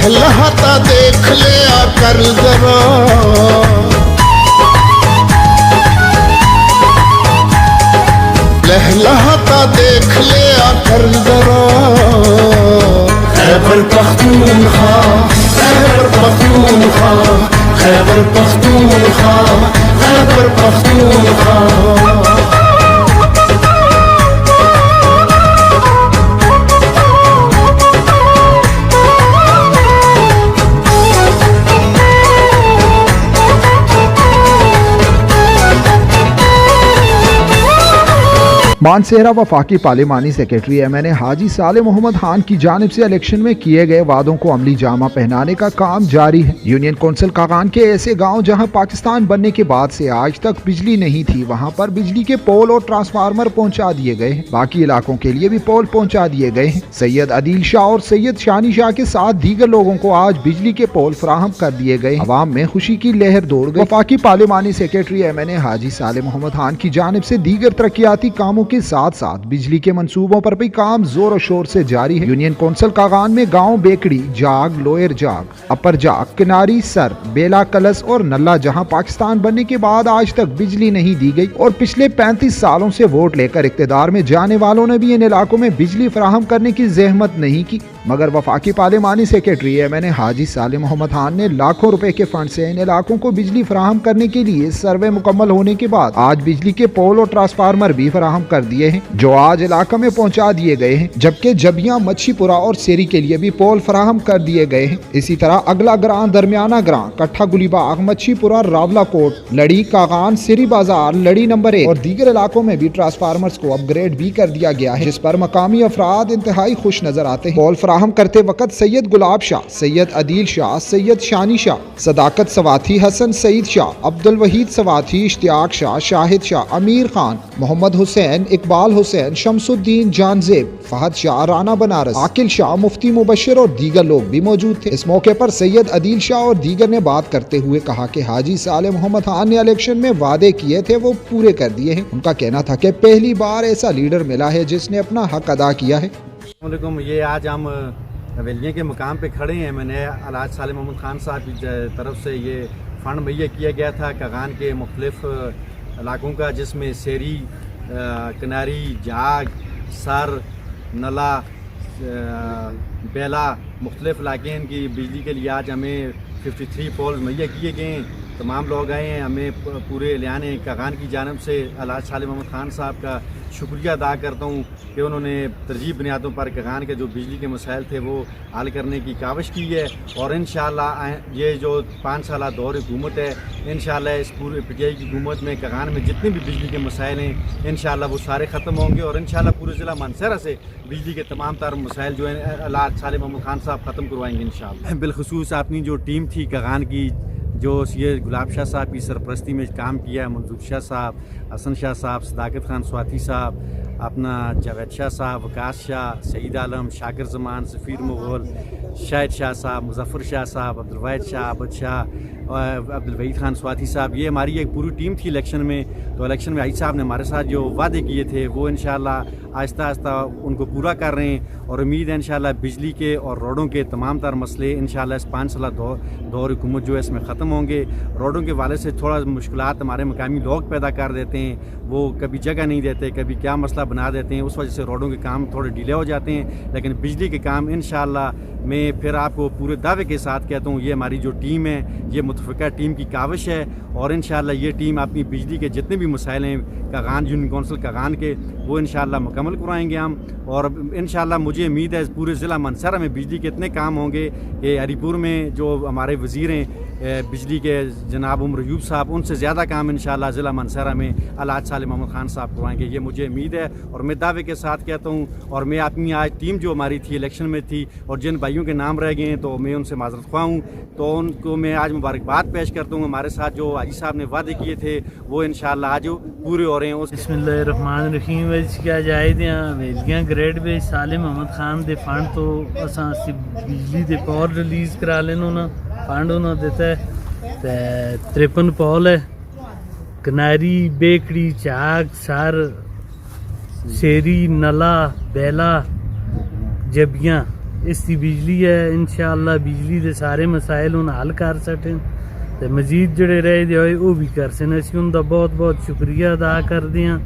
लहलहाता देख ले आकर जरा, लहलहाता देख ले आकर जरा। खैबर पख्तूनख्वा, खैबर पख्तूनख्वा, खैबर पख्तूनख्वा, खैबर पख्तूनख्वा। मानसेहरा वफाकी पार्लिमानी सेक्रेटरी MNA हाजी साले मोहम्मद खान की जानिब से इलेक्शन में किए गए वादों को अमली जामा पहनाने का काम जारी है। यूनियन कौंसिल कागान के ऐसे गांव जहां पाकिस्तान बनने के बाद से आज तक बिजली नहीं थी, वहां पर बिजली के पोल और ट्रांसफार्मर पहुंचा दिए गए हैं। बाकी इलाकों के लिए भी पोल पहुंचा दिए गए हैं। सैयद अदील शाह और सैयद शानी शाह के साथ दीगर लोगों को आज बिजली के पोल फराहम कर दिए गए। अवाम में खुशी की लहर दौड़ गई। वफाकी पार्लिमानी सेक्रेटरी MNA हाजी साले मोहम्मद खान की जानिब से दीगर तरक्याती कामों के साथ साथ बिजली के मंसूबों पर भी काम जोर और शोर से जारी है। यूनियन कौंसिल कागान में गांव बेकड़ी, जाग, लोअर जाग, अपर जाग, किनारी, सर, बेला, कलस और नल्ला जहां पाकिस्तान बनने के बाद आज तक बिजली नहीं दी गई और पिछले 35 सालों से वोट लेकर इख्तिदार में जाने वालों ने भी इन इलाकों में बिजली फराहम करने की जहमत नहीं की, मगर वफाकी पार्लिमानी सेक्रेटरी MNA हाजी साले मोहम्मद खान ने लाखों रुपए के फंड से इन इलाकों को बिजली फराहम करने के लिए सर्वे मुकम्मल होने के बाद आज बिजली के पोल और ट्रांसफार्मर भी फराहम कर दिए हैं, जो आज इलाका में पहुंचा दिए गए हैं। जबकि जबियां, मच्छीपुरा और सेरी के लिए भी पोल फराहम कर दिए गए हैं। इसी तरह अगला ग्रां, दरमियाना ग्रां, कट्ठा गुलीबाग, मच्छीपुरा, रावलाकोट, लड़ी, कागान, सिरी बाजार, लड़ी नंबर 1 और दीगर इलाकों में भी ट्रांसफार्मर्स को अपग्रेड भी कर दिया गया है, जिस पर मकामी अफराद इंतहाई खुश नजर आते हैं। पोल फराहम करते वक्त सैयद गुलाब शाह, सैयद अदील शाह, सैयद शानी शाह, सदाकत सवाती, हसन सईद शाह, अब्दुल वहीद सवाती, इश्तियाक शाह, शाहिद शाह, अमीर खान, मोहम्मद हुसैन, इकबाल हुसैन, शमसुद्दीन, जानजेब, फहद शाह, राना बनारस, आकिल शाह, मुफ्ती मुबशिर और दीगर लोग भी मौजूद थे। इस मौके पर सैयद अदील शाह और दीगर ने बात करते हुए कहा कि हाजी साले मोहम्मद खान ने इलेक्शन में वादे किए थे वो पूरे कर दिए हैं। उनका कहना था कि पहली बार ऐसा लीडर मिला है जिसने अपना हक अदा किया है। ये आज हम हवेलियों के मुकाम पे खड़े हैं। मैंने हाजी साले मोहम्मद खान साहब की तरफ से ये फ़ंड मुहैया किया गया था कागान के मुख्तलिफ इलाकों का, जिसमें सेरी, किनारी, जाग, सर, नला, बेला, मुख्तलिफ इलाके हैं। इनकी बिजली के लिए आज हमें 53 पोल मुहैया किए गए हैं। तमाम लोग आए हैं। हमें पूरे लियान कागान की जानब से हाजी साले मोहम्मद खान साहब का शुक्रिया अदा करता हूँ कि उन्होंने तरजीह बुनियादों पर कागान के जो बिजली के मसाइल थे वो हल करने की काविश की है। और इंशाअल्लाह ये जो 5 साल दौर हुकूमत है, इंशाअल्लाह इस पूरे PTI की हुकूमत में कागान में जितने भी बिजली के मसाइल हैं इंशाअल्लाह वो सारे ख़त्म होंगे और इंशाअल्लाह पूरे ज़िला मानसेहरा से बिजली के तमाम तर मसाइल जो हैं हाजी साले मोहम्मद खान साहब ख़त्म करवाएंगे इंशाअल्लाह। बिलखुसूस अपनी जो टीम थी कागान की, जो ये गुलाब शाह साहब की सरपरस्ती में काम किया है, मंजूर शाह साहब, हसन शाह साहब, सदाकत खान स्वाति साहब, अपना जावेद शाह साहब, वकास शाह, सईद आलम, शाकिर जमान, सफ़ीर मुग़ल, शाहिद शाह साहब, मुजफ्फर शाह साहब, अब्दुल वाहिद शाह, अबद शाह और अब्दुल वहीद खान स्वाति साहब, ये हमारी एक पूरी टीम थी इलेक्शन में। तो इलेक्शन में हाजी साहब ने हमारे साथ जो वादे किए थे वो इंशाअल्लाह आहिस्ता आहिस्ता उनको पूरा कर रहे हैं और उम्मीद है इंशाअल्लाह बिजली के और रोडों के तमाम तर मसले इंशाअल्लाह इस 5 साल दौर हुकूमत जो है इसमें ख़त्म होंगे। रोडों के वाले से थोड़ा मुश्किलात हमारे मकामी लोग पैदा कर देते हैं, वो कभी जगह नहीं देते, कभी क्या मसला बना देते हैं, उस वजह से रोडों के काम थोड़े डिले हो जाते हैं। लेकिन बिजली के काम इंशाअल्लाह मैं फिर आपको पूरे दावे के साथ कहता हूँ, ये हमारी जो टीम है ये मुतफ़िका टीम की काविश है और इंशाअल्लाह ये टीम अपनी बिजली के जितने भी मसाइल हैं कागान यूनियन कौंसिल कागान के वो इंशाअल्लाह मुकम्मल करवाएंगे हम। और इंशाअल्लाह मुझे उम्मीद है पूरे ज़िला मानसेहरा में बिजली के इतने काम होंगे कि हरीपुर में जो हमारे वज़ीर हैं बिजली के जनाब उमर अयूब साहब, उनसे ज़्यादा काम इंशाअल्लाह ज़िला मानसेहरा में हाजी साले मोहम्मद खान साहब करवाएंगे, ये मुझे उम्मीद है। और मैं दावे के साथ कहता हूँ और मैं अपनी आज टीम जो हमारी थी इलेक्शन में थी और जिन भाइयों के नाम रह गए हैं तो मैं उनसे माज़रत ख्वाह हूँ, तो उनको मैं आज मुबारकबाद पेश करता हूँ। हमारे साथ जो हाजी साहब ने वादे किए थे वो इंशाअल्लाह आज पूरे हो रहे हैं। बिस्मिल्लाहिर्रहमानिर्रहीम क्या जाए हवेलियां ग्रेड पे साले मोहम्मद खान दे फंड तो असां बिजली दे पावर रिलीज़ करा लेना ना फंड उन्होंने देता है। 53 पॉल है, कनारी, बेकड़ी, चाक, सर, शेरी, नला, बेला, जबियाँ, اس دی بجلی ہے انشاءاللہ بجلی دے سارے مسائل ہن حل کر سکیں تے مزید جڑے رہ دے ہوئے وہ بھی کر سن. اسی ان دا بہت بہت شکریہ ادا کردے ہاں.